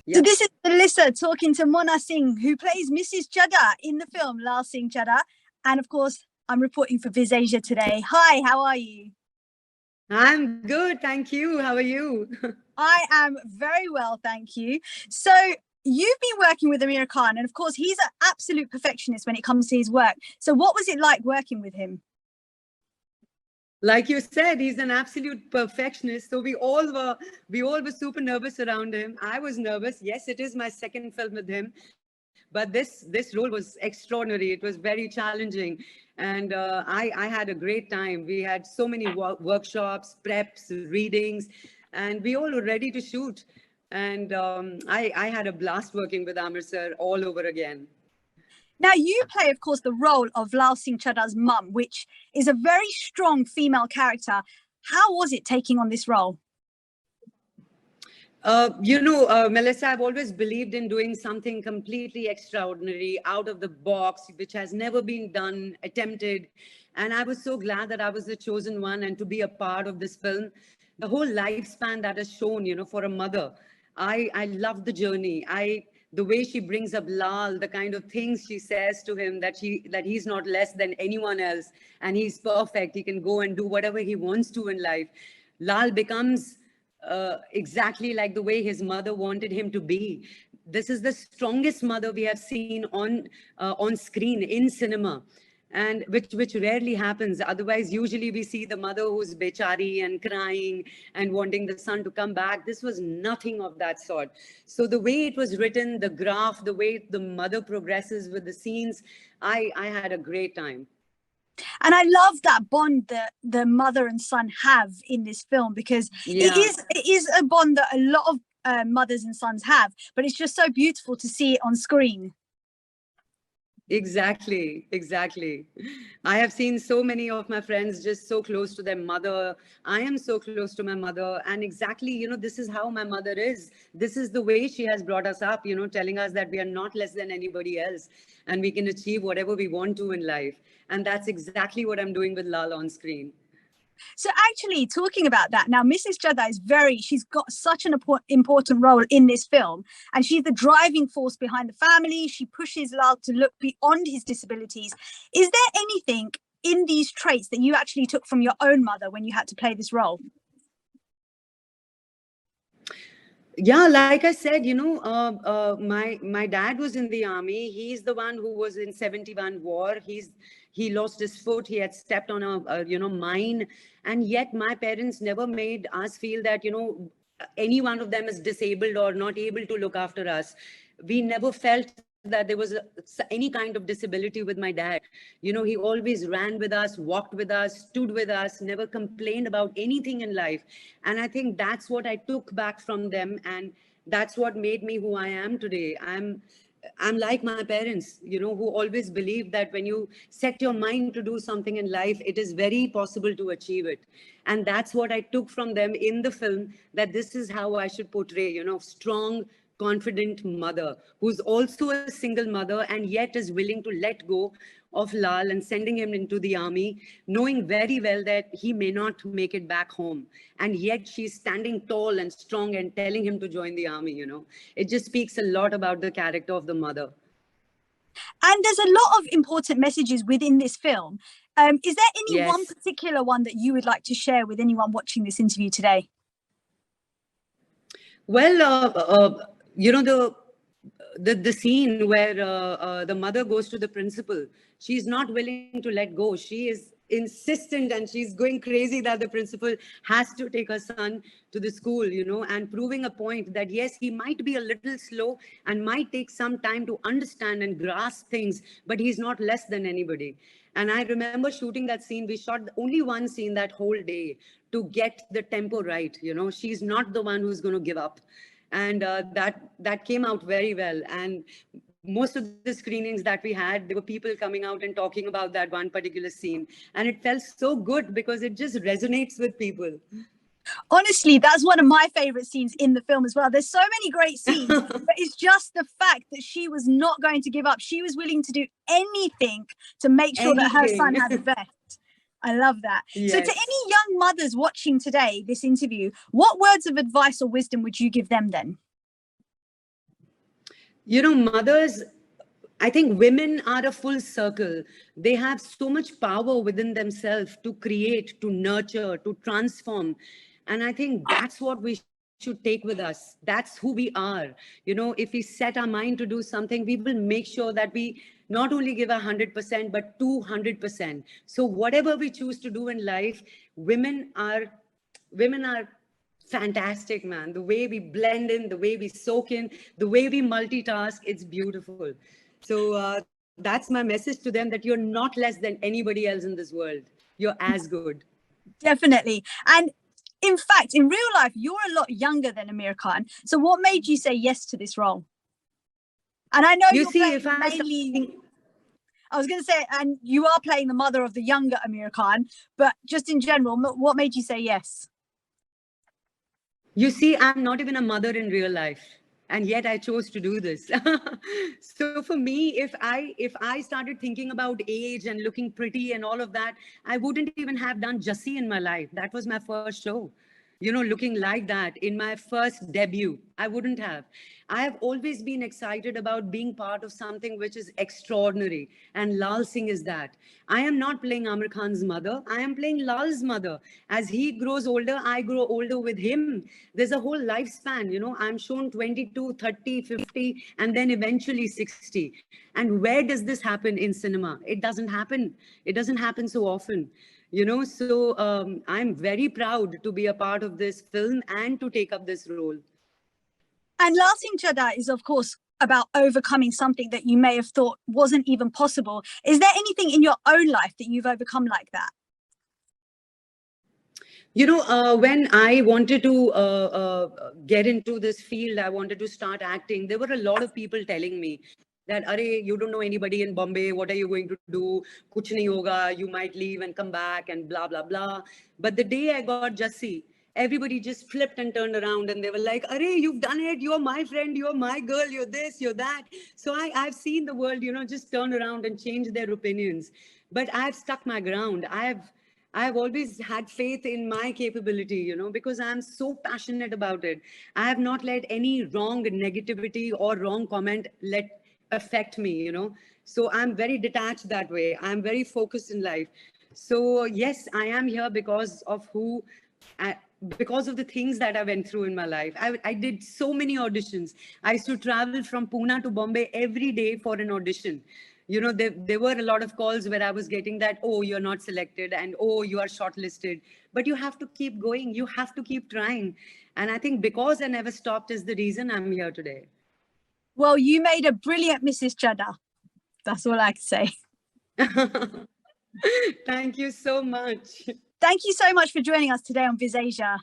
So Yep. this is Vallisa talking to Mona Singh, who plays Mrs. Chaddha in the film Laal Singh Chaddha. And of course, I'm reporting for BizAsia today. Hi, how are you? I'm good, thank you. How are you? I am very well, thank you. So you've been working with Amir Khan, and of course, he's an absolute perfectionist when it comes to his work. So what was it like working with him? Like you said, he's an absolute perfectionist. So we all were super nervous around him. I was nervous. Yes, it is my second film with him, but this role was extraordinary. It was very challenging, and I had a great time. We had so many workshops, preps, readings, and we all were ready to shoot. And I had a blast working with Amir sir all over again. Now, you play, of course, the role of Laal Singh Chaddha's mum, which is a very strong female character. How was it taking on this role? Melissa, I've always believed in doing something completely extraordinary, out of the box, which has never been done, attempted. And I was so glad that I was the chosen one and to be a part of this film. The whole lifespan that is shown, for a mother. I love the journey. The way she brings up Lal, the kind of things she says to him that he's not less than anyone else and he's perfect. He can go and do whatever he wants to in life. Lal becomes exactly like the way his mother wanted him to be. This is the strongest mother we have seen on screen in cinema, and which rarely happens. Otherwise, usually we see the mother who's bechari and crying and wanting the son to come back. This was nothing of that sort. So the way it was written, the graph, the way the mother progresses with the scenes, I had a great time. And I love that bond that the mother and son have in this film, because Yeah. it is a bond that a lot of mothers and sons have, but it's just so beautiful to see it on screen. Exactly, exactly. I have seen so many of my friends just so close to their mother. I am so close to my mother. And exactly, this is how my mother is. This is the way she has brought us up, telling us that we are not less than anybody else and we can achieve whatever we want to in life. And that's exactly what I'm doing with Lal on screen. So actually, talking about that now, Mrs. Chaddha she's got such an important role in this film, and she's the driving force behind the family. She pushes Lal to look beyond his disabilities. Is there anything in these traits that you actually took from your own mother when you had to play this role? Yeah, like I said, my dad was in the army. He's the one who was in 71 war. He lost his foot. He had stepped on a mine, and yet my parents never made us feel that any one of them is disabled or not able to look after us. We never felt that there was any kind of disability with my dad. He always ran with us, walked with us, stood with us, never complained about anything in life. And I think that's what I took back from them, and that's what made me who I am today. I'm like my parents, who always believed that when you set your mind to do something in life, it is very possible to achieve it. And that's what I took from them in the film, that this is how I should portray, strong, confident mother who's also a single mother and yet is willing to let go of Lal and sending him into the army, knowing very well that he may not make it back home. And yet she's standing tall and strong and telling him to join the army. It just speaks a lot about the character of the mother. And there's a lot of important messages within this film. Is there any one Yes. particular one that you would like to share with anyone watching this interview today? Well, the scene where the mother goes to the principal, she's not willing to let go. She is insistent and she's going crazy that the principal has to take her son to the school, and proving a point that yes, he might be a little slow and might take some time to understand and grasp things, but he's not less than anybody. And I remember shooting that scene. We shot only one scene that whole day to get the tempo right. She's not the one who's going to give up, and that came out very well. And most of the screenings that we had, there were people coming out and talking about that one particular scene, and it felt so good because it just resonates with people. Honestly, that's one of my favorite scenes in the film as well. There's so many great scenes, but it's just the fact that she was not going to give up. She was willing to do anything to make sure that her son Anything. had the best. I love that. So to Yes. any young mothers watching today, this interview, what words of advice or wisdom would you give them then? You know, mothers, I think women are a full circle. They have so much power within themselves to create, to nurture, to transform. And I think that's what we should take with us. That's who we are. You know, if we set our mind to do something, we will make sure that we not only give 100%, but 200%. So whatever we choose to do in life, women are women are fantastic, man. The way we blend in, the way we soak in, the way we multitask, it's beautiful. So that's my message to them, that you're not less than anybody else in this world. You're as good. Definitely. And in fact, in real life, you're a lot younger than Amir Khan. So what made you say yes to this role? And I know You you're see, playing if I start mainly, I was going to say, and you are playing the mother of the younger Amir Khan, but just in general, what made you say yes? You see, I'm not even a mother in real life, and yet I chose to do this. So for me, if I started thinking about age and looking pretty and all of that, I wouldn't even have done Jussie in my life. That was my first show. You know, looking like that in my first debut, I wouldn't have. I have always been excited about being part of something which is extraordinary, and Lal Singh is that. I am not playing Amir Khan's mother. I am playing Lal's mother. As he grows older, I grow older with him. There's a whole lifespan. You know, I'm shown 22, 30, 50, and then eventually 60. And where does this happen in cinema? It doesn't happen. It doesn't happen so often. You know, so I'm very proud to be a part of this film and to take up this role. And Laal Singh Chaddha is, of course, about overcoming something that you may have thought wasn't even possible. Is there anything in your own life that you've overcome like that? You know, when I wanted to get into this field, I wanted to start acting. There were a lot of people telling me that, "Are you don't know anybody in Bombay. What are you going to do? Kuch nahi hoga. You might leave and come back and blah blah blah." But the day I got Jussie, everybody just flipped and turned around and they were like, "Are you've done it. You're my friend. You're my girl. You're this. You're that." So I've seen the world, you know, just turn around and change their opinions. But I've stuck my ground. I've always had faith in my capability, you know, because I'm so passionate about it. I have not let any wrong negativity or wrong comment let affect me, you know. So I'm very detached that way. I'm very focused in life. So yes, I am here because of because of the things that I went through in my life. I did so many auditions. I used to travel from Pune to Bombay every day for an audition. You know, there were a lot of calls where I was getting that, "Oh, you're not selected," and "Oh, you are shortlisted." But you have to keep going. You have to keep trying. And I think because I never stopped is the reason I'm here today. Well, you made a brilliant Mrs. Chaddha. That's all I can say. Thank you so much. Thank you so much for joining us today on BizAsia.